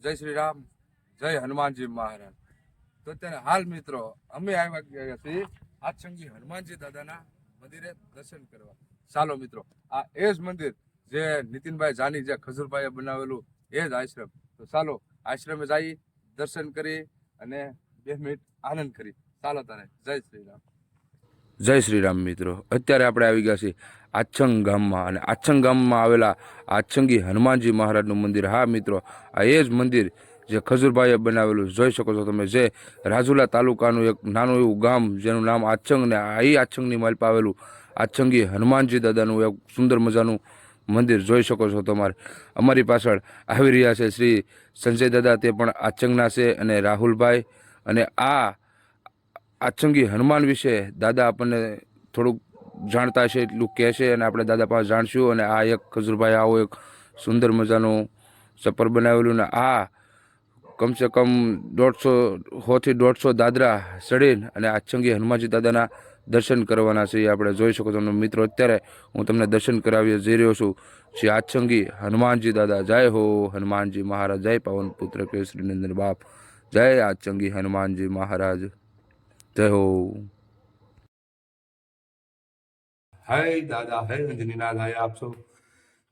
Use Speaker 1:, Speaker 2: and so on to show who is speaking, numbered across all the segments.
Speaker 1: જય શ્રી રામ, જય હનુમાનજી મહારાજ. તો અત્યારે હાલ મિત્રો અમે આવ્યા છીએ આચંગી હનુમાનજી દાદાના મંદિરે દર્શન કરવા. ચાલો મિત્રો, આ એ જ મંદિર જે નીતિનભાઈ જાની જે ખજૂરભાઈએ બનાવેલું એ જ આશ્રમ. તો ચાલો આશ્રમે જઈ દર્શન કરી અને 2 મિનિટ આનંદ કરી. ચાલો તારે. જય શ્રી રામ. જય શ્રી રામ મિત્રો, અત્યારે આપણે આવી ગયા છીએ આચંગ ગામમાં અને આચંગ ગામમાં આવેલા આચંગી હનુમાનજી મહારાજનું મંદિર. હા મિત્રો, આ એ જ મંદિર જે ખજૂરભાઈએ બનાવેલું જોઈ શકો છો તમે. જે રાજુલા તાલુકાનું એક નાનું એવું ગામ જેનું નામ આચંગ ને આ આચંગની માલપા આવેલું આચંગી હનુમાનજી દાદાનું એક સુંદર મજાનું મંદિર જોઈ શકો છો તમારે. અમારી પાછળ આવી રહ્યા છે શ્રી સંજય દાદા, તે પણ આચંગના છે, અને રાહુલભાઈ. અને આ આચંગી હનુમાન વિશે દાદા આપણને થોડુંક જાણતા છે એટલું કહેશે અને આપણે દાદા પાસે જાણશું. અને આ એક ખજૂરભાઈ આવો એક સુંદર મજાનું ચપ્પર બનાવેલું ને આ કમસે કમ 100 દાદરા ચડીને અને આચંગી હનુમાનજી દાદાના દર્શન કરવાના છે. આપણે જોઈ શકો છો મિત્રો. અત્યારે હું તમને દર્શન કરાવી જઈ રહ્યો છું શ્રી આચંગી હનુમાનજી દાદા. જય હો હનુમાનજી મહારાજ, જય પાવન પુત્ર કેસરી નંદન બાપ, જય આચંગી હનુમાનજી મહારાજ, જય હો. હે દાદા, હે અંજનીનાથ, હે આપસો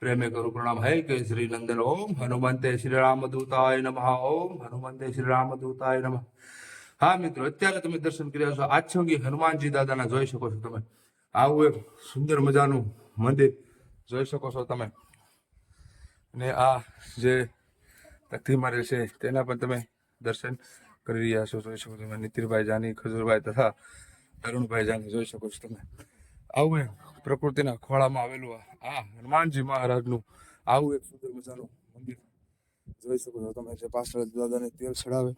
Speaker 1: પ્રેમે કરું પ્રણામ. હે કેસરી નંદન. ઓમ હનુમંતે શ્રી રામદૂતાય નમઃ. ઓમ હનુમંતે શ્રી રામદૂતાય નમઃ. હા મિત્રો, અત્યારે તમે દર્શન કર્યા છો આચંગી હનુમાનજી દાદાના. જોઈ શકો છો તમે આવું એક સુંદર મજાનું મંદિર જોઈ શકો છો તમે. અને આ જે તકતી મારેલ છે તેના પણ તમે દર્શન કરી રહ્યા છો. જોઈ શકો તમે નીતિનભાઈ જાની, ખજૂરભાઈ તથા અરુણભાઈ જાની જોઈ શકો છો તમે. આવું પ્રકૃતિના ખોળામાં આવેલું આ હનુમાનજી મહારાજનું આવું એક સુંદર મજાનું મંદિર જોઈ શકો છો તમે. જે પાછળ દાદાને તેલ ચડાવે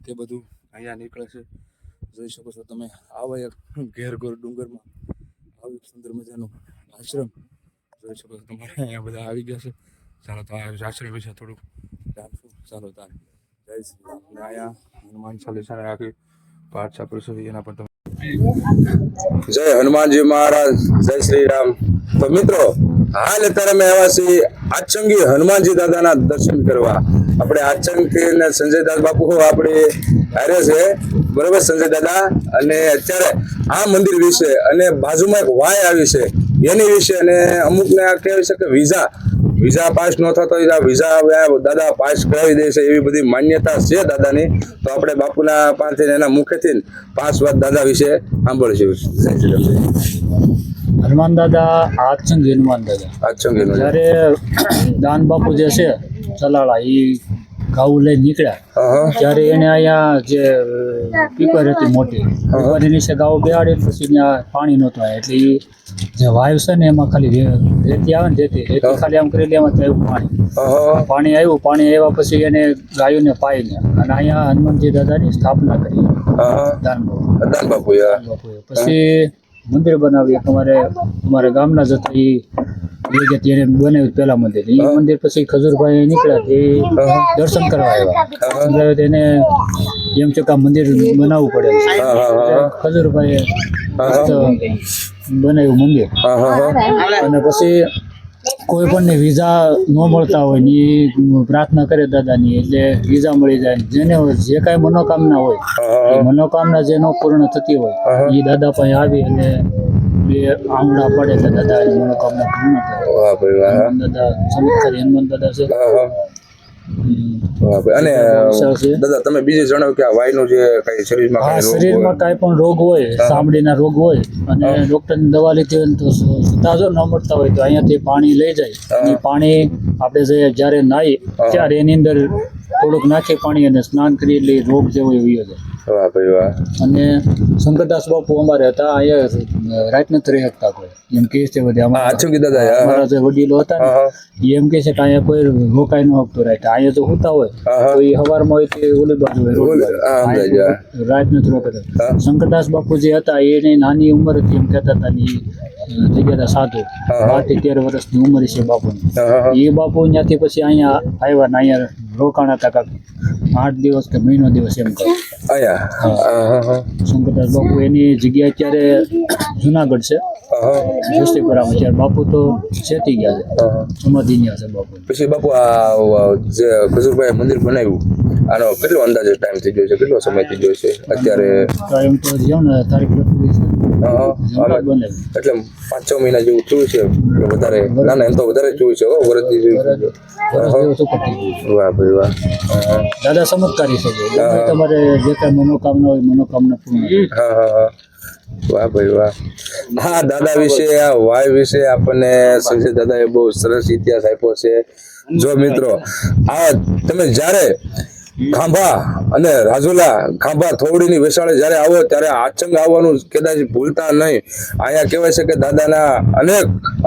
Speaker 1: તે બધું અહીંયા નીકળે છે. જોઈ શકો છો તમે આવા એક ઘેરઘોર ડુંગરમાં આવું એક સુંદર મજાનું આશ્રમ જોઈ શકો છો તમારે. અહીંયા બધા આવી ગયા છે. ચાલો તો આશ્રમ વિશે થોડુંક જાણશું. ચાલો તારે. જય શ્રી રામ. અહીંયા હનુમાન ચાલીસા આખી પાઠ છાપી એના પર જય હનુમાનજી મહારાજ, જય શ્રી રામ. તો મિત્રો હાલ અત્યારે અમે આવ્યા છીએ આચંગી હનુમાનજી દાદાના દર્શન કરવા. આપણે આચંગી ને સંજયદાસ બાપુ આપણે હારે છે, બરોબર સંજય દાદા. અને અત્યારે આ મંદિર વિશે અને બાજુમાં એક વાય આવી છે એની વિશે, અને અમુકને કહેવાય છે કે વિઝા પાસ ન થતો વિઝા દાદા પાસ કરાવી દે છે, એવી બધી માન્યતા છે દાદાની. તો આપણે બાપુના પાસેથી એના મુખેથી 5 વાત દાદા વિશે સાંભળશું.
Speaker 2: હનુમાન દાદા આચંગી હનુમાન દાદા.
Speaker 1: આચંગી
Speaker 2: જ્યારે દાન બાપુ જે છે ચલાળા એ ઘઉં લઈ નીકળ્યા ત્યારે એને અહીંયા જે પીપર હતી મોટી પીપરની નીચે ગાઉ બેહાડી, પછી ત્યાં પાણી નહોતું આવ્યા એટલે એ જે વાયુ છે ને એમાં ખાલી રેતી આવે ને રેતી ખાલી આમ કરેલી એમાં આવ્યું પાણી આવ્યું. પાણી આવ્યા પછી એને ગાયોને પાઈને અને અહીંયા હનુમાનજી દાદાની સ્થાપના કરી દાન બાપુએ. પછી મંદિર બનાવ્યું. અમારે ગામના જ હતા એને બનાવ્યું પહેલા મંદિર. એ મંદિર પછી ખજૂરભાઈ નીકળ્યા એ દર્શન કરવા આવ્યા. એને એમ છે કે આ મંદિર બનાવવું પડે. ખજૂરભાઈએ બનાવ્યું મંદિર. અને પછી કોઈ પણ વિઝા ન મળતા હોય ને એ પ્રાર્થના કરે દાદાની એટલે વિઝા મળી જાય. જેને જે કાંઈ મનોકામના હોય એ મનોકામના જે ન પૂર્ણ થતી હોય એ દાદા પાસે આવી અને 2 આંગળા પડે એટલે દાદાની મનોકામના પૂર્ણ થાય. દાદા ચમત્કારી હનુમાન દાદા છે.
Speaker 1: અને દાદા તમે બીજે જણાવો કે આ વાયનો જે કઈ શરીરમાં
Speaker 2: કાંઈ પણ રોગ હોય, ચામડીના રોગ હોય અને ડોક્ટરની દવા લીધી હોય તો તાજો ન મળતા હોય તો અહીંયાથી પાણી લઈ જાય. એ પાણી આપણે જ્યારે નાહી ત્યારે એની અંદર થોડુંક નાખી પાણી અને સ્નાન કરી એટલે રોગ જે હોય એ જાય. અને શંકરદાસ બાપુ અમારે હતા અહીંયા રાત નથી રહી શકતા કોઈ, એમ કે છે બધા અમારા જે વડીલો હતા ને એ એમ કે છે કે અહીંયા કોઈ રોકાઈ ન શકતો રાત. અહીંયા જો હોતા હોય તો એ સવારમાં હોય તે ઓલી બાજુ હોય રાત નથી રોકાતા. શંકરદાસ બાપુ જે હતા એની નાની ઉંમર હતી એમ કહેતા હતા ને થઈ ગયા હતા સાધુ, 12 થી 13 વર્ષની ઉંમર છે બાપુની. એ બાપુ ત્યાંથી પછી અહીંયા આવ્યા ને અહીંયા રોકાણા હતા કાંક 8 દિવસ કે મહિનો દિવસ એમ કહે. શંકરદાસ બાપુ એની જગ્યા અત્યારે જુનાગઢ છે
Speaker 3: હા
Speaker 2: જુસ્તીપુરામાં. ત્યારે બાપુ તો ચેતી ગયા છે,
Speaker 3: હા.
Speaker 2: સમાધિ ન્યા છે બાપુ.
Speaker 3: પછી બાપુ આ જે ખજૂરભાઈ મંદિર બનાવ્યું આનો કેટલો અંદાજે ટાઈમ થઈ ગયો છે, કેટલો સમય થઈ ગયો છે અત્યારે?
Speaker 2: તો એમ તો જેમ ને તારીખ લખેલી છે
Speaker 3: હા,
Speaker 2: જમણા બને
Speaker 3: એટલે 5-6 મહિના જેવું થયું છે કે વધારે? ના ના, એમ તો વધારે થયું છે હો, વર્ષથી જેવું થયું છે.
Speaker 2: વર્ષ જેવું તો પતી ગયું.
Speaker 3: વાહ ભાઈ વાહ. હા
Speaker 2: દાદા ચમત્કારી છે. ગમે તમારે જે કાંઈ મનોકામના હોય મનોકામના પૂર્ણ થાય.
Speaker 3: હા હા હા. વાહ ભાઈ વાહ. હા, દાદા વિશે આ વાય વિશે આપણને સંજય દાદાએ બહુ સરસ ઇતિહાસ આપ્યો છે. જો મિત્રો, આ તમે જ્યારે ખાંભા અને રાજુલા ખાંભા થોડીની વેસાળે જ્યારે આવો ત્યારે આચંગ આવવાનું કદાચ ભૂલતા નહીં. અહીંયા કહેવાય છે કે દાદાના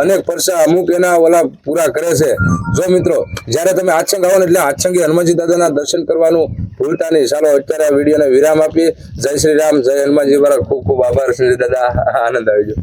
Speaker 3: અનેક પરસા અમુક એના ઓલા પૂરા કરે છે. જો મિત્રો, જ્યારે તમે આચંગ આવો ને એટલે આચંગી હનુમાનજી દાદાના દર્શન કરવાનું ભૂલતા નહીં. ચાલો અત્યારે આ વિડીયોને વિરામ આપીએ. જય શ્રી રામ, જય હનુમાનજી. મારા ખૂબ ખૂબ આભાર સંજય દાદા, આનંદ આવી ગયો.